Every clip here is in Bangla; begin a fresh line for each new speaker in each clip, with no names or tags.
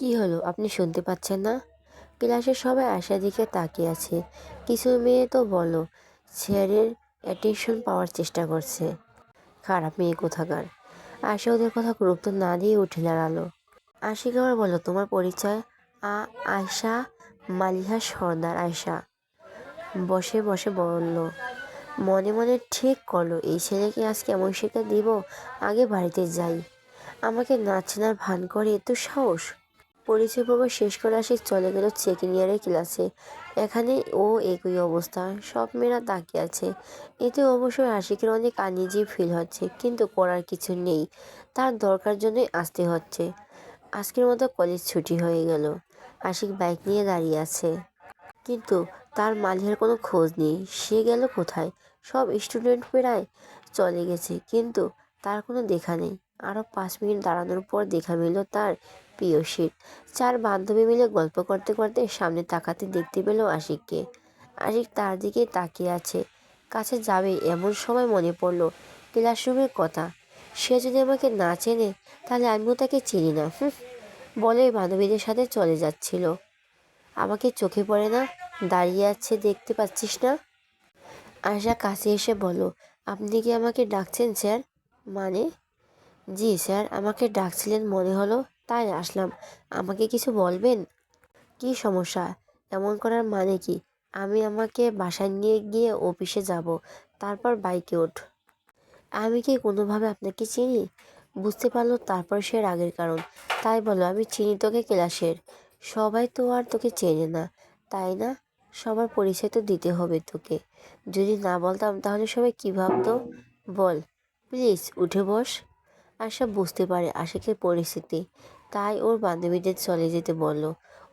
কি হলো, আপনি শুনতে পাচ্ছেন না? ক্লাসের সবাই আশার দিকে তাকিয়ে আছে। কিছু মেয়ে তো বলো স্যারের অ্যাটেনশন পাওয়ার চেষ্টা করছে। খারাপ মেয়ে কোথাকার। আশা ওদের কথা গুরুত্ব না দিয়ে উঠে দাঁড়ালো। আশিক আবার বলো, তোমার পরিচয়? আয়শা মালিহা সর্দার। আয়শা বসে বসে বলল, মনে মনে ঠিক করলো এই ছেলেকে আজ কেমন শিক্ষা দিব। আগে বাড়িতে যাই। আমাকে না চেনার ভান করে এত সাহস। পরিচয় পর্ব শেষ করে আসি চলে গেল সেকেন্ড ইয়ারের ক্লাসে। এখানে ও একই অবস্থা, সব মেয়েরা তাকিয়ে আছে। এতে অবশ্যই আশিকের অনেক আনইজি ফিল হচ্ছে, কিন্তু করার কিছু নেই। তার দরকার জন্যই আসতে হচ্ছে। আজকের মতো কলেজ ছুটি হয়ে গেল। আশিক বাইক নিয়ে দাঁড়িয়ে আছে, কিন্তু তার মালিহার কোনো খোঁজ নেই। সে গেল কোথায়? সব স্টুডেন্ট প্রায় চলে গেছে, কিন্তু তার কোনো দেখা নেই। আরও 5 মিনিট দাঁড়ানোর পর দেখা মিলল তার প্রিয় সিট। 4 বান্ধবী মিলে গল্প করতে করতে সামনে তাকাতে দেখতে পেল আশিককে। আশিক তার দিকে তাকিয়ে আছে। কাছে যাবে এমন সময় মনে পড়ল ক্লাসরুমের কথা। সে যদি আমাকে না চেনে, তাহলে আমিও তাকে চিনি না। বলে বান্ধবীদের সাথে চলে যাচ্ছিল। আমাকে চোখে পড়ে না? দাঁড়িয়ে আছে দেখতে পাচ্ছিস না? আশা কাছে এসে বলো, আপনি কি আমাকে ডাকছেন স্যার? মানে? জি স্যার, আমাকে ডাকছিলেন মনে হলো, তাই আসলাম। আমাকে কিছু বলবেন? কি সমস্যা? এমন করার মানে কি? আমি আমাকে বাসায় নিয়ে গিয়ে অফিসে যাব, তারপর বাইকে ওঠ। আমি কি কোনোভাবে আপনাকে চিনি? বুঝতে পারলো তারপর সে রাগের কারণ। তাই বলো, আমি চিনি তোকে ক্লাসের। সবাই তো আর তোকে চেনে না, তাই না? সবার পরিচয় তো দিতে হবে তোকে। যদি না বলতাম তাহলে সবাই কী ভাবতো? বল। প্লিজ উঠে বস। আশা বুঝতে পারে আশিকের পরিস্থিতি, তাই ওর বান্ধবীদের চলে যেতে বলল।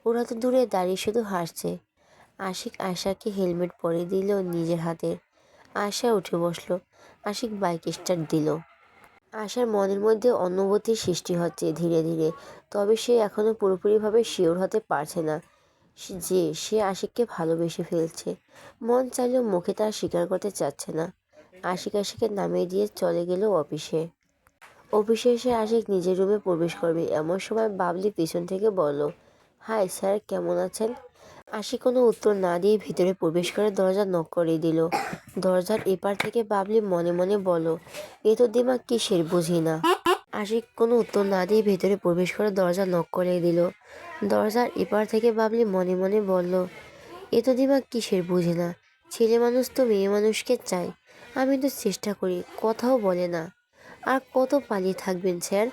ওরা তো দূরে দাঁড়িয়ে শুধু হাসছে। আশিক আয়শাকে হেলমেট পরিয়ে দিল নিজের হাতে। আয়শা উঠে বসলো। আশিক বাইক স্টার্ট দিল। আশার মনের মধ্যে অনুভূতির সৃষ্টি হচ্ছে ধীরে ধীরে, তবে সে এখনও পুরোপুরিভাবে শিওর হতে পারছে না যে সে আশিককে ভালোবেসে ফেলছে। মন চাইলেও মুখে তার স্বীকার করতে চাচ্ছে না। আশিককে নামিয়ে দিয়ে চলে গেল অফিসে। অফিসে এসে আশিক নিজের রুমে প্রবেশ করবে এমন সময় বাবলি পিছন থেকে বলল, হাই স্যার, কেমন আছেন? আশিক কোনো উত্তর না দিয়ে ভিতরে প্রবেশ করে দরজা নক করে দিল। দরজার এপার থেকে বাবলি মনে মনে বলল, এ তো দিমাগ কিসের বুঝি না। আশিক কোনো উত্তর না দিয়ে ভেতরে প্রবেশ করে দরজা নক করে দিল। দরজার এপার থেকে বাবলি মনে মনে বলল, এ তো দিমাগ কিসের বুঝি না। ছেলে মানুষ তো মেয়ে মানুষকে চায়। আমি তো চেষ্টা করি, কথাও বলে না। আর কত পালিয়ে থাকবেন স্যার?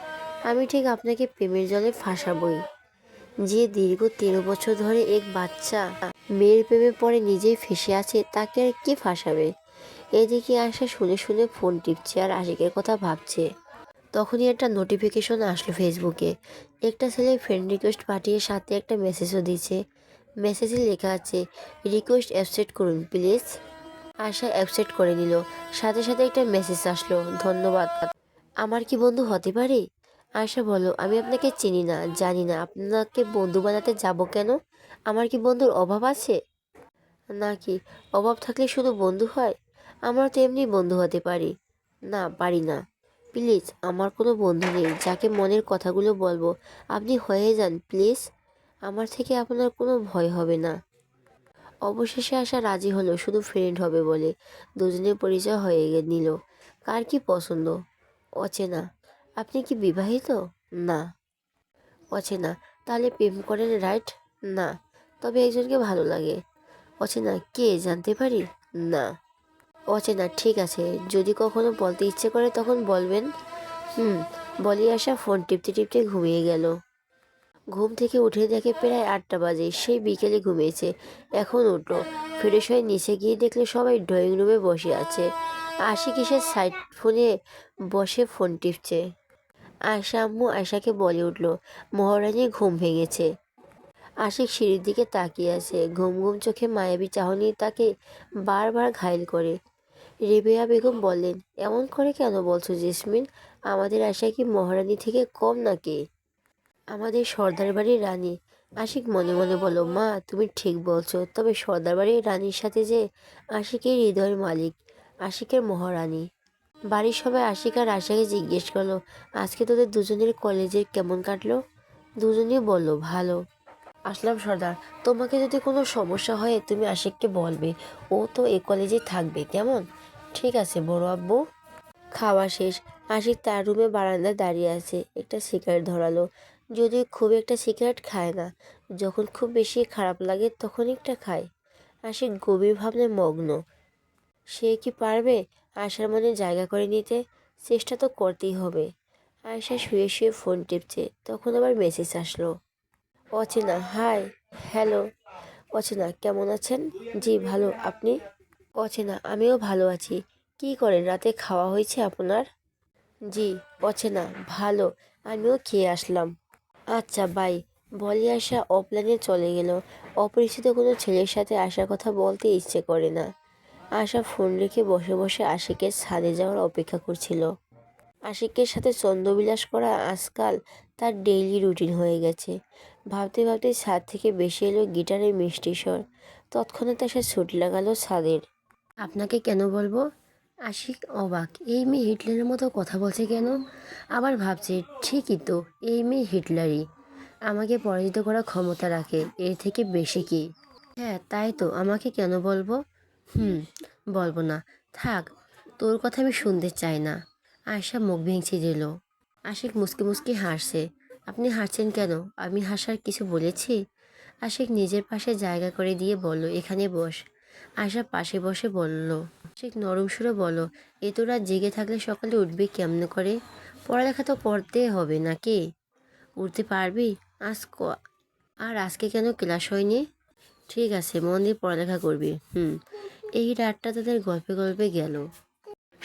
আমি ঠিক আপনাকে প্রেমের জলে ফাঁসাবই। যে দীর্ঘ 13 বছর ধরে এক বাচ্চা মেয়ের প্রেমে পড়ে নিজেই ফেঁসে আছে, তাকে আর কে ফাঁসাবে? এদিকে আশা শুনে শুনে ফোন টিপছে আর আশিকের কথা ভাবছে। তখনই একটা নোটিফিকেশন আসলো ফেসবুকে। একটা ছেলে ফ্রেন্ড রিকোয়েস্ট পাঠিয়ে সাথে একটা মেসেজও দিয়েছে। মেসেজে লেখা আছে, রিকোয়েস্ট অ্যাকসেপ্ট করুন প্লিজ। আশা অ্যাকসেপ্ট করে নিল। সাথে সাথে একটা মেসেজ আসলো, ধন্যবাদ। আমার কি বন্ধু হতে পারে? আয়শা বলল, আমি আপনাকে চিনি না, জানি না, আপনাকে বন্ধু বানাতে যাব কেন? আমার কি বন্ধুর অভাব আছে নাকি? অভাব থাকলে শুধু বন্ধু হয়? আমরা তো এমনি বন্ধু হতে পারি। না, পারি না। প্লিজ, আমার কোনো বন্ধু নেই যাকে মনের কথাগুলো বলবো। আপনি হয়ে যান প্লিজ। আমার থেকে আপনার কোনো ভয় হবে না। অবশেষে আশা রাজি হলো, শুধু ফ্রেন্ড হবে বলে। দুজনের পরিচয় হয়ে নিল। কার কি পছন্দ? অচেনা। আপনি কি বিবাহিত? না। অচেনা। তাহলে প্রেম করেন, রাইট? না। তবে একজনকে ভালো লাগে। অচেনা। কে, জানতে পারি? না। অচেনা। ঠিক আছে, যদি কখনো বলতে ইচ্ছে করে তখন বলবেন। বলি আশা ফোন টিপতে টিপতে ঘুমিয়ে গেল। ঘুম থেকে উঠে দেখে প্রায় 8টা বাজে। সেই বিকেলে ঘুমিয়েছে, এখন উঠলো। ফ্রেশ হয়ে নিচে গিয়ে দেখলে সবাই ড্রয়িং রুমে বসে আছে। আশিক কিসের সাইড ফোনে বসে ফোন টিপছে। আয়শা আম্মু আয়শাকে বলে উঠল, মহারানী ঘুম ভেঙেছে। আশিক সিঁড়ির দিকে তাকিয়ে আছে। ঘুম ঘুম চোখে মায়াবী চাহনি তাকে বারবার ঘায়েল করে। রেবেয়া বেগম বললেন, এমন করে কেন বলছো জেসমিন? আমাদের আশা কি মহারানী থেকে কম নাকি? আমাদের সর্দার বাড়ির রানী। আশিক মনে মনে বলল, মা তুমি ঠিক বলছো, তবে সর্দার বাড়ির রানীর সাথে যে আশিকের হৃদয়ের মালিক, আশিকের মহারানী। বাড়ির সবাই আশিক আর আশাকে জিজ্ঞেস করলো, আজকে তোদের দুজনের কলেজে কেমন কাটলো? দুজনেই বলল ভালো। আসলাম সর্দার, তোমাকে যদি কোনো সমস্যা হয় তুমি আশিককে বলবে, ও তো এই কলেজে থাকবে, কেমন? ঠিক আছে বড় আব্বু। খাওয়া শেষ। আশিক তার রুমে বারান্দায় দাঁড়িয়ে আছে, একটা সিগারেট ধরালো। যদিও খুব একটা সিগারেট খায় না, যখন খুব বেশি খারাপ লাগে তখন একটা খায়। আশিক গভীর ভাবনায় মগ্ন। সে কি পারবে আয়শার মনে জায়গা করে নিতে? চেষ্টা তো করতেই হবে। আয়শা শুয়ে শুয়ে ফোন টিপছে, তখন আবার মেসেজ আসলো। অচেনা, হাই। হ্যালো। অচেনা, কেমন আছেন? জি ভালো, আপনি? অচেনা, আমিও ভালো আছি। কি করেন, রাতে খাওয়া হয়েছে আপনার? জি। অচেনা, ভালো, আমিও খেয়ে আসলাম। আচ্ছা বাই। বলে আশা অফলাইনে চলে গেল। অপরিচিত কোনো ছেলের সাথে আসার কথা বলতে ইচ্ছে করে না। আশা ফোন রেখে বসে বসে আশিকের ছাদে যাওয়ার অপেক্ষা করছিল। আশিকের সাথে ছন্দবিলাস করা আজকাল তার ডেইলি রুটিন হয়ে গেছে। ভাবতে ভাবতে ছাদ থেকে বেশি এলো গিটারের মিষ্টি স্বর। তৎক্ষণাৎ আশা ছুট লাগালো ছাদের। আপনাকে কেন বলবো? আশিক অবাক, এই মেয়ে হিটলারের মতো কথা বলছে কেন? আবার ভাবছে, ঠিকই তো, এই মেয়ে হিটলারই। আমাকে পরাজিত করার ক্ষমতা রাখে, এর থেকে বেশি কি? হ্যাঁ তাই তো, আমাকে কেন বলবো? হুম, বলবো না। থাক, তোর কথা আমি শুনতে চাই না। আয়শা মুখ ভেঙচি দিল। আশিক মুসকি মুসকি হাসছে। আপনি হাসছেন কেন? আমি হাসার কিছু বলেছি? আশিক নিজের পাশে জায়গা করে দিয়ে বলল, এখানে বস। আয়শা পাশে বসে বলল। আশিক নরম সুরে বলল, এ তো রাত জেগে থাকলে সকালে উঠবি কেমনে করে? পড়ালেখা তো করতে হবে নাকি? উঠতে পারবি? আজ আর আজকে কেন ক্লাস হয়নি? ঠিক আছে, মন দিয়ে পড়ালেখা করবি। এই রাতটা তাদের গল্পে গল্পে গেল।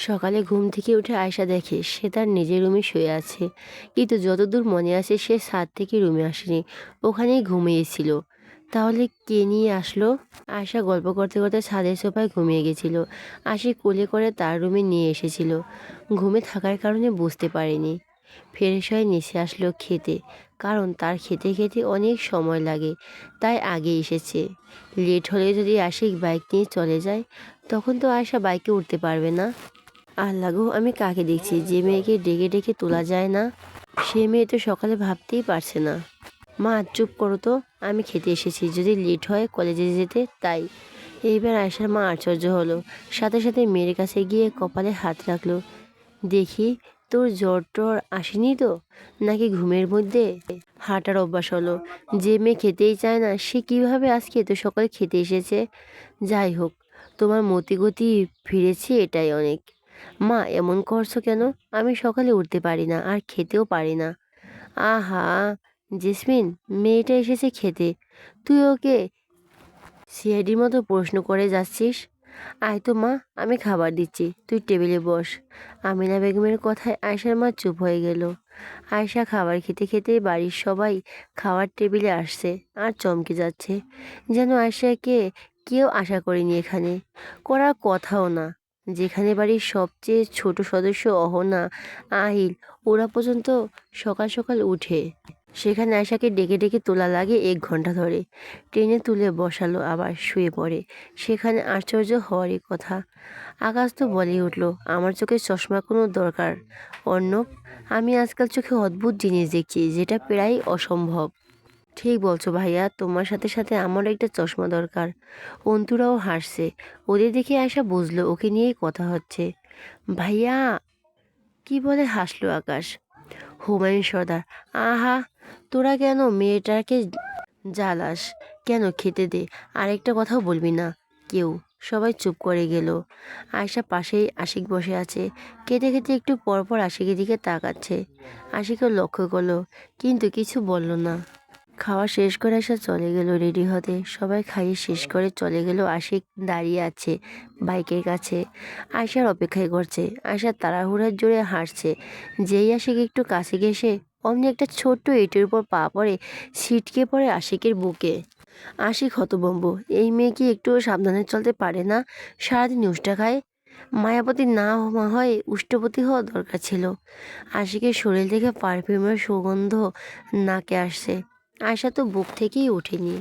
সকালে ঘুম থেকে উঠে আয়শা দেখে সে তার নিজের রুমে শুয়ে আছে, কিন্তু যতদূর মনে আছে সে ছাদ থেকে রুমে আসেনি, ওখানেই ঘুমিয়েছিল। তাহলে কে নিয়ে আসলো? আয়শা গল্প করতে করতে ছাদের সোফায় ঘুমিয়ে গেছিল। আশিক কোলে করে তার রুমে নিয়ে এসেছিল। ঘুমে থাকার কারণে বুঝতে পারেনি। ফ্রেশ হয়ে নিচে আসলো খেতে, কারণ তার খেতে খেতে অনেক সময় লাগে, তাই আগে এসেছে। লেট হলে যদি আশিক বাইক নিয়ে চলে যায়, তখন তো আয়শা বাইকে উঠতে পারবে না। আল্লাহ গো, আমি কাকে দেখছি যে মেয়েকে ডেকে ডেকে তোলা যায় না? সে মেয়ে তো সকালে ভাবতেই পারছে না। মা চুপ করো তো, আমি খেতে এসেছি, যদি লেট হয় কলেজে যেতে তাই। এইবার আয়শার মা আশ্চর্য হলো, সাথে সাথে মেয়ের কাছে গিয়ে কপালে হাত রাখলো। দেখি, তোর জ্বর টর আসেনি তো, নাকি ঘুমের মধ্যে হাঁটার অভ্যাস হলো? যে মেয়ে খেতেই চায় না সে কিভাবে আজকে এত সকালে খেতে এসেছে? যাই হোক, তোমার মতিগতি ফিরেছে, এটাই অনেক। মা এমন করছো কেন? আমি সকালে উঠতে পারি না আর খেতেও পারি না। আহা জেসমিন, মেয়েটা এসেছে খেতে, তুই ওকে সিআইডির মতো প্রশ্ন করে যাচ্ছিস? আয় তো মা, আমি খাবার দিচ্ছি, তুই টেবিলে বস। আমিনা বেগমের কথায় আয়শার মা চুপ হয়ে গেল। আয়শা খাবার খেতে খেতে বাড়ির সবাই খাওয়ার টেবিলে আসছে আর চমকে যাচ্ছে, যেন আয়শাকে কেউ আশা করেনি এখানে, করার কথাও না। যেখানে বাড়ির সবচেয়ে ছোট সদস্য অহনা, আহিল, ওরা পর্যন্ত সকাল সকাল উঠে, সেখানে আয়শাকে ডেকে ডেকে তোলা লাগে 1 ঘন্টা ধরে। ট্রেনে তুলে বসালো, আবার শুয়ে পড়ে। সেখানে আশ্চর্য হওয়ারই কথা। আকাশ তো বলেই উঠল, আমার চোখে চশমা কোনো দরকার? অর্ণব, আমি আজকাল চোখে অদ্ভুত জিনিস দেখছি, যেটা প্রায় অসম্ভব। ঠিক বলছো ভাইয়া, তোমার সাথে সাথে আমারও একটা চশমা দরকার। অন্তুরাও হাসছে, ওদের দেখে আয়শা বুঝলো ওকে নিয়েই কথা হচ্ছে। ভাইয়া, কি বলে হাসলো আকাশ। হুমায়ুন সর্দার, আহা, তোরা কেন মেয়েটাকে জ্বালাস? কেন, খেতে দে, আরেকটা কথাও বলবি না কেউ। সবাই চুপ করে গেল। আয়শা পাশেই আশিক বসে আছে, খেতে খেতে একটু পর পর আশিকের দিকে তাকাচ্ছে। আশিকও লক্ষ্য করলো, কিন্তু কিছু বলল না। খাওয়া শেষ করে আশা চলে গেল রেডি হতে। সবাই খাইয়ে শেষ করে চলে গেল। আশিক দাঁড়িয়ে আছে বাইকের কাছে, আয়শার অপেক্ষায় করছে। আয়শা তাড়াহুড়ার জোরে হাঁটছে। যেই আশিক একটু কাছে গেছে, অমনি একটা ছোট্ট ইটের উপর পা পড়ে ছিটকে পড়ে আশিকের বুকে। আশিক হতভম্ব, এই মেয়ে কি একটু সাবধানে চলতে পারে না? সারাদিন উষ্টা খায়। মায়াবতী না হয় উষ্টপতি হওয়া দরকার ছিল। আশিকের শরীর থেকে পারফিউমের সুগন্ধ নাকে আসছে। আয়শা তো বুক থেকেই ওঠেনি।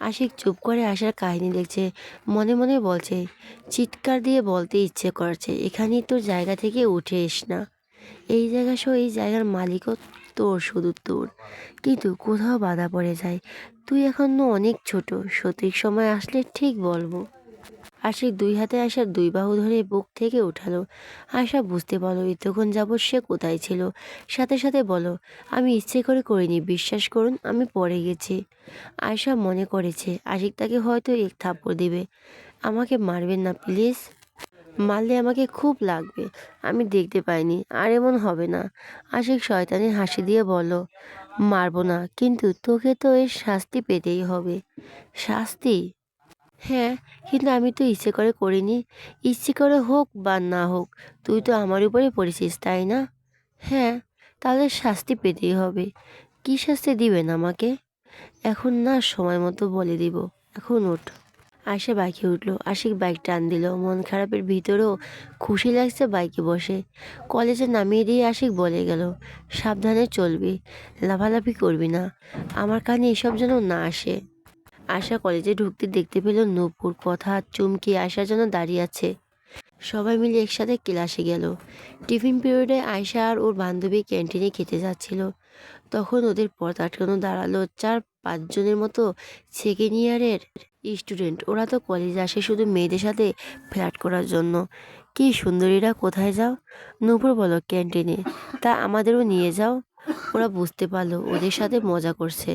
আশিক চুপ করে আশার কাহিনী দেখছে, মনে মনে বলছে, চিৎকার দিয়ে বলতে ইচ্ছে করছে, এখানেই তোর জায়গা থেকে উঠে এস না। এই জায়গা সহ এই জায়গার মালিকও তোর, শুধু তোর। কিন্তু কোথাও বাধা পড়ে যায়। তুই এখনো অনেক ছোট, সঠিক সময় আসলে ঠিক বলবো। আশিক দুই হাতে আয়শার দুই বাহু ধরে বুক থেকে উঠালো। আয়শা বুঝতে পারলো এতক্ষণ যাবৎ সে কোথায় ছিল। সাথে সাথে বলো, আমি ইচ্ছে করে করিনি, বিশ্বাস করুন আমি পড়ে গেছি। আয়শা মনে করেছে আশিক তাকে হয়তো এক থাপ্পড় দিবে। আমাকে মারবেন না প্লিজ, মারলে আমাকে খুব লাগবে। আমি দেখতে পাইনি, আর এমন হবে না। আশিক শয়তানি হাসি দিয়ে বলল, মারবো না, কিন্তু তোকে তো এর শাস্তি পেতেই হবে। শাস্তি? হ্যাঁ, কিন্তু আমি তো ইচ্ছে করে করিনি। ইচ্ছে করে হোক বা না হোক, তুই তো আমার উপরে পড়েছিস, তাই না? হ্যাঁ, তাহলে শাস্তি পেতেই হবে। কি শাস্তি দিবেন আমাকে? এখন না, সময় মতো বলে দিব। এখন ওঠ। আয়শা বাইকে উঠলো। আশিক বাইক টান দিল। মন খারাপের ভিতরেও খুশি লাগছে বাইকে বসে। কলেজে নামিয়ে দিয়ে আশিক বলে গেল, সাবধানে চলবি, লাফালাফি করবি না। আমার কানে এসব যেন না আসে। আশা কলেজে ঢুকতে দেখতে পেল নূপুর কথা চুমকি আয়শার জন্য দাঁড়িয়ে আছে। সবাই মিলে একসাথে ক্লাসে গেল। টিফিন পিরিয়ডে আয়শা আর ওর বান্ধবী ক্যান্টিনে খেতে যাচ্ছিল। তখন ওদের পথ আটকানো দাঁড়ালো 4-5 জনের মতো সেকেন্ড ইয়ারের স্টুডেন্ট। ওরা তো কলেজে আসে শুধু মেয়েদের সাথে ফ্ল্যাট করার জন্য। কি সুন্দরীরা, কোথায় যাও? নূপুর বলো, ক্যান্টিনে। তা আমাদেরও নিয়ে যাও। ওরা বুঝতে পারলো ওদের সাথে মজা করছে।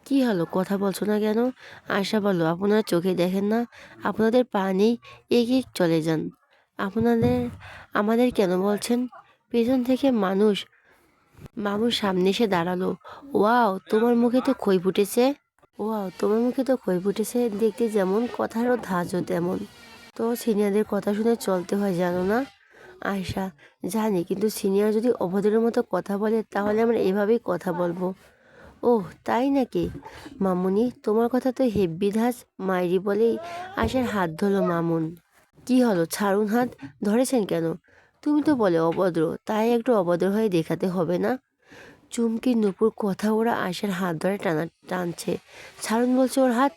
কি হলো, কথা বলছো না কেন? আয়শা বলল, আপনারা চোখে দেখেন না? আপনাদের পা নেই, এগিয়ে চলে যান। আপনাদের আমাদের কেন বলছেন? পেছন থেকে মামুর সামনে এসে দাঁড়ালো। ওয়াও, তোমার মুখে তো খই ফুটেছে। ওয়াও, তোমার মুখে তো খই ফুটেছে, দেখতে যেমন, কথারও ধাঁচও তেমন। তো সিনিয়রদের কথা শুনে চলতে হয়, জানো না? আয়শা, জানি, কিন্তু সিনিয়র যদি অভদ্রের মতো কথা বলে তাহলে আমরা এভাবেই কথা বলবো। ওহ, তাই নাকি? মামুনি, তোমার কথা তো হেব্বি ধাঁচ। মাইরি বলেই আয়শার হাত ধরলো মামুন। কি হলো, ছাড়ুন হাত। ধরেছেন কেন? তুমি তো বলে অভদ্র, তাই একটু অভদ্র হয়ে দেখাতে হবে না? চুমকি নূপুর কথা ওরা আয়শার হাত ধরে টানছে। ছাড়ুন বলছে ওর হাত।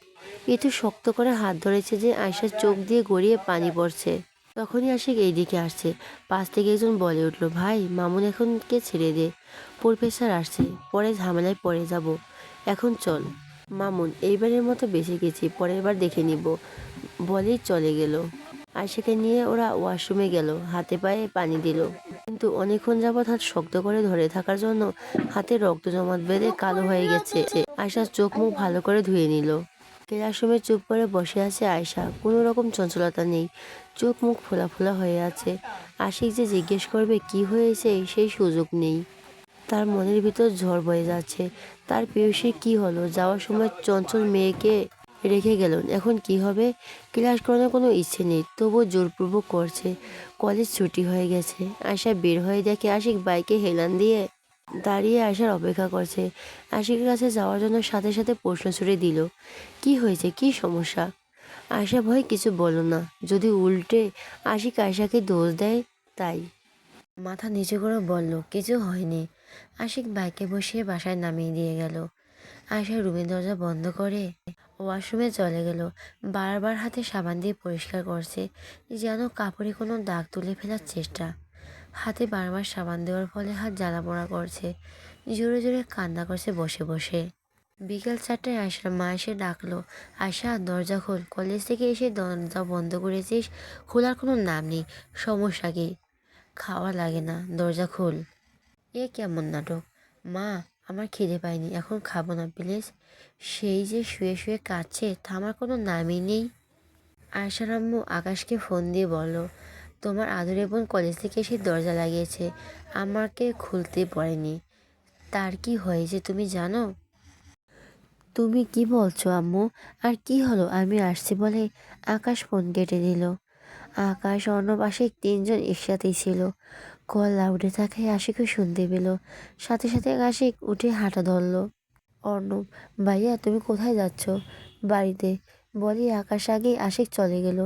এ তো শক্ত করে হাত ধরেছে যে আয়শার চোখ দিয়ে গড়িয়ে পানি পড়ছে। তখনই আশিক এইদিকে আসছে। পাশ থেকে একজন বলে উঠল, ভাই মামুন এখনকে ছেড়ে দে, প্রফেসর আসছে, পরে ঝামেলায় পড়ে যাব। এখন চল। মামুন, এইবারের মতো বেঁচে গেছি, পরের বার দেখে নিব, বলেই চলে গেল। আয়শাকে নিয়ে ওরা ওয়াশরুমে গেল। হাতে পায়ে পানি দিল, কিন্তু অনেকক্ষণ যাবৎ হাত শক্ত করে ধরে থাকার জন্য হাতে রক্ত জমাট বেঁধে কালো হয়ে গেছে। আয়শা চোখ মুখ ভালো করে ধুয়ে নিল। ক্লাসরুমে চুপ করে বসে আছে আয়শা, কোনো রকম চঞ্চলতা নেই, চোখ মুখ ফোলা ফোলা হয়ে আছে। আশিক যে জিজ্ঞেস করবে কি হয়েছে সেই সুযোগ নেই। তার মনের ভিতর ঝড় বয়ে যাচ্ছে। তার প্রেয়সীর কি হলো? যাওয়ার সময় চঞ্চল মেয়েকে রেখে গেলেন, এখন কি হবে? ক্লাস করানোর কোনো ইচ্ছে নেই, তবুও জোরপূর্বক করছে। কলেজ ছুটি হয়ে গেছে। আয়শা বের হয়ে দেখে আশিক বাইকে হেলান দিয়ে দাঁড়িয়ে আয়শার অপেক্ষা করছে। আশিকের কাছে যাওয়ার জন্য সাথে সাথে প্রশ্ন ছুড়ে দিল, কি হয়েছে, কি সমস্যা? আয়শা ভয় কিছু বলল না, যদি উল্টে আশিক আয়শাকে দোষ দেয় তাই। মাথা নিচু করে বলল, কিছু হয়নি। আশিক বাইকে বসিয়ে বাসায় নামিয়ে দিয়ে গেল। আয়শা রুমের দরজা বন্ধ করে ওয়াশরুমে চলে গেল। বারবার হাতে সাবান দিয়ে পরিষ্কার করছে, যেন কাপড়ে কোনো দাগ তুলে ফেলার চেষ্টা। হাতে বারবার সাবান দেওয়ার ফলে হাত জ্বালা পোড়া করছে। জোরে জোরে কান্না করছে বসে বসে। বিকেল 4টায় আয়শার মা এসে ডাকলো, আয়শা দরজা খোল, কলেজ থেকে এসে দরজা বন্ধ করেছিস, খোলার কোনো নাম নেই। সমস্যা কি? খাওয়া লাগে না, দরজা খোল। এ কেমন নাটক? মা, আমার খিদে পায়নি, এখন খাবো না প্লিজ। সেই যে শুয়ে শুয়ে কাঁদছে, থামার কোনো নামই নেই। আয়শার আম্মু আকাশকে ফোন দিয়ে বলল, তোমার আদুরে বোন কলেজ থেকে এসে দরজা লাগিয়েছে, আমাকে খুলতে পারেনি। তার কি হয়েছে তুমি জানো? তুমি কি বলছো আম্মু? আর কি হলো? আমি আসছি বলে আকাশ ফোন কেটে দিল। আকাশ, অর্ণব, আশিক 3জন একসাথেই ছিল। কল লাউডে থাকায় আশিকও শুনতে পেল। সাথে সাথে আশিক উঠে হাঁটা ধরলো। অর্ণব, ভাইয়া তুমি কোথায় যাচ্ছ? বাড়িতে, বলি আকাশ আগেই আশিক চলে গেল।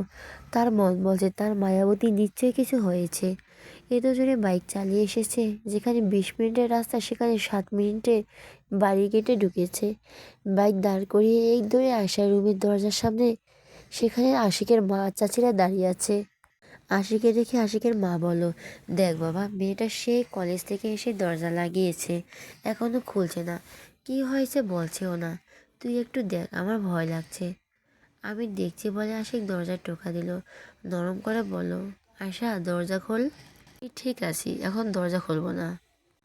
তার মন বলছে তার মায়াবতী নিশ্চয়ই কিছু হয়েছে। এত জোরে বাইক চালিয়ে এসেছে, যেখানে 20 মিনিটের রাস্তা সেখানে 7 মিনিটে বাড়ি গেটে ঢুকেছে। বাইক দাঁড় করিয়ে এই দৌড়ে আশার রুমের দরজার সামনে, সেখানে আশিকের মা চাচিরা দাঁড়িয়ে আছে। আশিকে দেখে আশিকের মা বলল, দেখ বাবা, মেয়েটা সেই কলেজ থেকে এসে দরজা লাগিয়েছে, এখনও খুলছে না। কি হয়েছে বলছেও না। তুই একটু দেখ, আমার ভয় লাগছে। আমি দেখছি বলে আশিক দরজায় টোকা দিল। নরম করে বলল, আয়শা দরজা খোল। ঠিক আছি, এখন দরজা খুলবো না।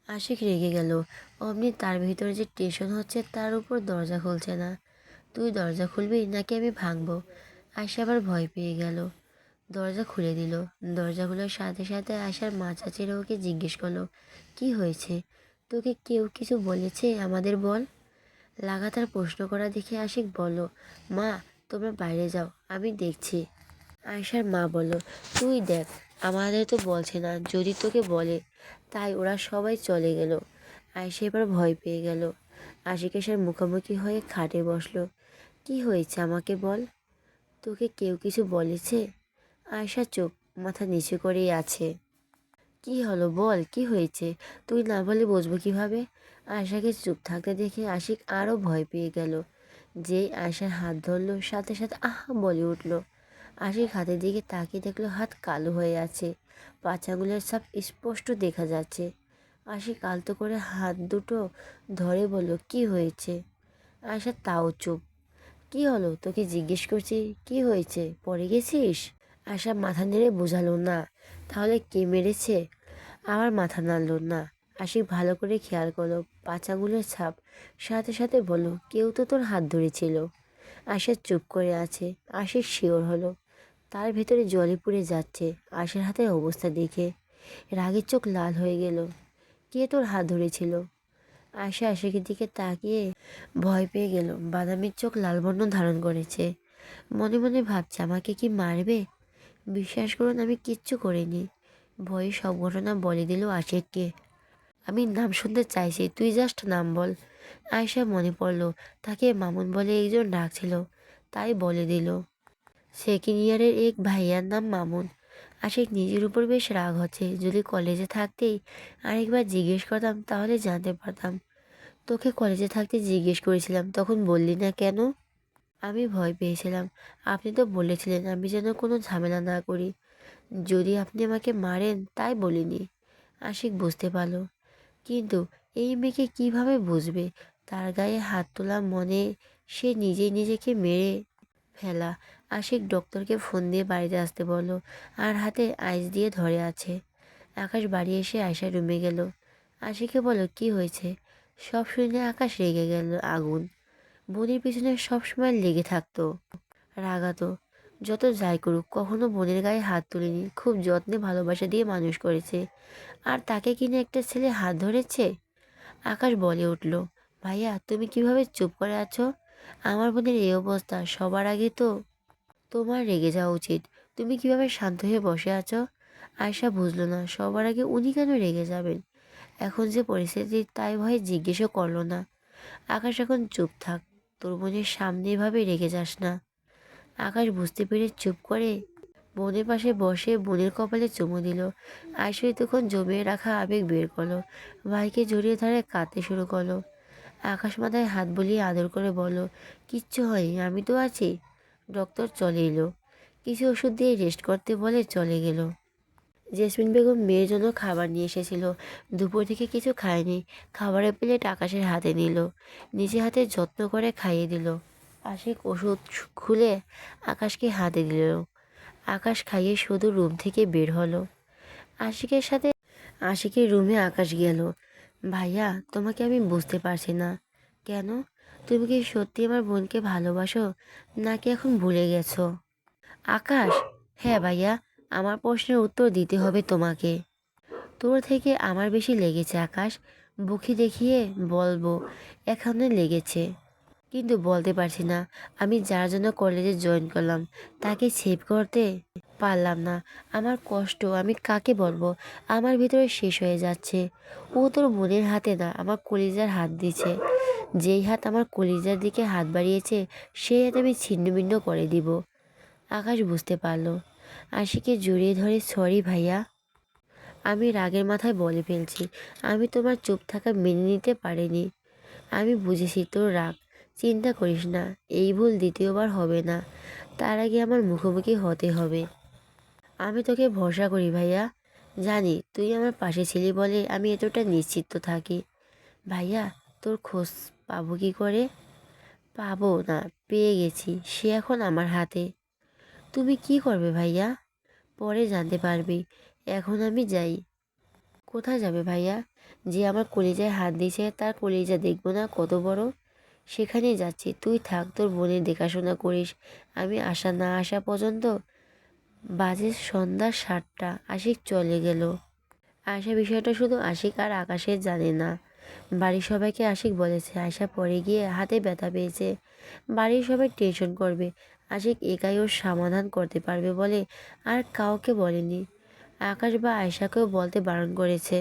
আশিক রেগে গেল। অমনি তার ভিতরে যে টেনশন হচ্ছে তার উপর দরজা খুলছে না। তুই দরজা খুলবি নাকি আমি ভাঙবো? আয়শা আবার ভয় পেয়ে গেল। দরজা খুলে দিল। দরজা খোলার সাথে সাথে আয়শার মা চাচিরা ওকে জিজ্ঞেস করলো, কি হয়েছে? তোকে কেউ কিছু বলেছে আমাদের বল। লাগাতার প্রশ্ন করা দেখে আশিক বলল, মা তোমরা বাইরে যাও, আমি দেখছি। আয়শার মা বলল, তুই দেখ, আমাদের তো বলছে না, যদি তোকে বলে। তাই ওরা সবাই চলে গেল। আয়শা এবার ভয় পেয়ে গেল। আশিক আয়শার মুখোমুখি হয়ে খাটে বসলো। কি হয়েছে আমাকে বল। তোকে কেউ কিছু বলেছে? আয়শা চুপ, মাথা নিচু করেই আছে। কি হলো বল, কি হয়েছে? তুই না বলে বুঝবো কিভাবে? আয়শাকে চুপ থাকতে দেখে আশিক আরও ভয় পেয়ে গেল। যেই আয়শার হাত ধরলো সাথে সাথে আহা বলে উঠল। আশিক হাতের দিকে তাকিয়ে দেখলো হাত কালো হয়ে আছে, 5 আঙুলের ছাপ স্পষ্ট দেখা যাচ্ছে। আশিক আলতো করে হাত দুটো ধরে বলল, কি হয়েছে? আয়শা তাও চুপ। কি হলো তোকে জিজ্ঞেস করছি, কি হয়েছে, পড়ে গেছিস? আশা মাথা নেড়ে বোঝালো, না। তাহলে কে মেরেছে? আবার মাথা নাড়ল না। আশিক ভালো করে খেয়াল করলো 5 আঙুলের ছাপ। সাথে সাথে বলল, কেউ তো তোর হাত ধরেছিল। আশা চুপ করে আছে। আশিক শিওর হলো। তার ভেতরে জলে পুড়ে যাচ্ছে আশার হাতের অবস্থা দেখে। রাগের চোখ লাল হয়ে গেল। কে তোর হাত ধরেছিল? আশা আশিকের দিকে তাকিয়ে ভয় পেয়ে গেল। বাদামির চোখ লাল বর্ণ ধারণ করেছে। মনে মনে ভাবছে, আমাকে কি মারবে? বিশ্বাস করুন, আমি কিচ্ছু করিনি। ভয়ে সব ঘটনা বলে দিল আশিককে। আমি নাম শুনতে চাইছি, তুই জাস্ট নাম বল। আয়শা মনে পড়ল তাকে মামুন বলে একজন ডাকছিল, তাই বলে দিল। সেকেন্ড ইয়ারের এক ভাইয়ার নাম মামুন। আশিক নিজের উপর বেশ রাগ হচ্ছে। যদি কলেজে থাকতেই আরেকবার জিজ্ঞেস করতাম তাহলে জানতে পারতাম। তোকে কলেজে থাকতে জিজ্ঞেস করেছিলাম, তখন বললি না কেন? আমি ভয় পেয়েছিলাম। আপনি তো বলেছিলেন আমি যেন কোনো ঝামেলা না করি। যদি আপনি আমাকে মারেন তাই বলিনি। আশিক বুঝতে পারল। কিন্তু এই মেয়েকে কিভাবে বুঝবে? তার গায়ে হাত তোলা মনে সে নিজেই নিজেকে মেরে ফেলা। আশিক ডক্টরকে ফোন দিয়ে বাড়িতে আসতে বলল, আর হাতে আইস দিয়ে ধরে আছে। আকাশ বাড়ি এসে আয়শার রুমে গেল। আশিককে বলল, কি হয়েছে? সব শুনে আকাশ রেগে গেল আগুন। বোনের পিছনে সবসময় লেগে থাকতো, রাগাতো। যত যাই করুক কখনো বোনের গায়ে হাত তুলেনি, খুব যত্নে ভালোবাসা দিয়ে মানুষ করেছে। আর তাকে কিনে একটা ছেলে হাত ধরেছে। আকাশ বলে উঠল, ভাইয়া তুমি কিভাবে চুপ করে আছো? আমার বোনের এই অবস্থা, সবার আগে তো তোমার রেগে যাওয়া উচিত। তুমি কিভাবে শান্ত হয়ে বসে আছো? আয়শা বুঝলো না সবার আগে উনি কেন রেগে যাবেন। এখন যে পরিস্থিতি তাই ভয়ে জিজ্ঞেসও করলো না। আকাশ এখন চুপ থাক, তোর বোনের সামনে এভাবে রেগে যাস না। আকাশ বুঝতে পেরে চুপ করে বোনের পাশে বসে বোনের কপালে চুমু দিল। আয়শা তখন জমিয়ে রাখা আবেগ বের করলো। ভাইকে জড়িয়ে ধরে কাঁদতে শুরু করলো। আকাশ মাথায় হাত বুলিয়ে আদর করে বলল, কিচ্ছু হয়নি, আমি তো আছি। ডক্টর চলে এলো। কিছু ওষুধ দিয়ে রেস্ট করতে বলে চলে গেল। জেসমিন বেগম মেয়ের জন্য খাবার নিয়ে এসেছিল। দুপুর থেকে কিছু খায়নি। খাবারের প্লেট আকাশের হাতে নিল, নিজে হাতে যত্ন করে খাইয়ে দিল। আশিক ওষুধ খুলে আকাশকে হাতে দিল। আকাশ খাইয়ে শুধু রুম থেকে বের হলো। আশিকের সাথে আশিকের রুমে আকাশ গেল। ভাইয়া তোমাকে আমি বুঝতে পারছি না। কেন? তুমি কি সত্যি আমার বোনকে ভালোবাসো নাকি এখন ভুলে গেছো? আকাশ, হ্যাঁ ভাইয়া, আমার প্রশ্নের উত্তর দিতে হবে তোমাকে। তোর থেকে আমার বেশি লেগেছে আকাশ। বুকে দেখিয়ে বলবো এখানে লেগেছে, কিন্তু বলতে পারছি না। আমি যার জন্য কলেজে জয়েন করলাম তাকে সেভ করতে পারলাম না। আমার কষ্ট আমি কাকে বলবো? আমার ভিতরে শেষ হয়ে যাচ্ছে। ও তোর বোনের হাতে না, আমার কলিজার হাত দিছে। যেই হাত আমার কলিজার দিকে হাত বাড়িয়েছে সেই হাত আমি ছিন্ন ভিন্ন করে দিব। আকাশ বুঝতে পারলো। আশিকে জড়িয়ে ধরে, সরি ভাইয়া, আমি রাগের মাথায় বলে ফেলছি। আমি তোমার চুপ থাকা মেনে নিতে পারিনি। আমি বুঝেছি তোর রাগ। চিন্তা করিস না, এই ভুল দ্বিতীয়বার হবে না। তার আগে আমার মুখোমুখি হতে হবে। আমি তোকে ভরসা করি ভাইয়া। জানি তুই আমার পাশে ছিলি বলে আমি এতটা নিশ্চিন্ত থাকি। ভাইয়া, তোর খোঁজ পাবো কি করে? পাবো না, পেয়ে গেছি, সে এখন আমার হাতে। তুমি কি করবে ভাইয়া? পরে জানতে পারবি। এখন আমি যাই। কোথায় যাবে ভাইয়া? যে আমার কলিজায় হাত দিয়েছে তার কলিজা দেখবো না কত বড়? সেখানেই যাচ্ছি, তুই থাক, তোর বোনের দেখাশোনা করিস। আমি আসা না আসা পর্যন্ত। বাজে সন্ধ্যা 7টা, আশিক চলে গেল। আয়শা বিষয়টা শুধু আশিক আর আকাশের জানে না। বাড়ির সবাইকে আশিক বলেছে আয়শা পরে গিয়ে হাতে ব্যথা পেয়েছে। বাড়ির সবাই টেনশন করবে। আশিক একাই ওর সমাধান করতে পারবে বলে আর কাউকে বলেনি। আকাশ বা আয়শাকেও বলতে বারণ করেছে।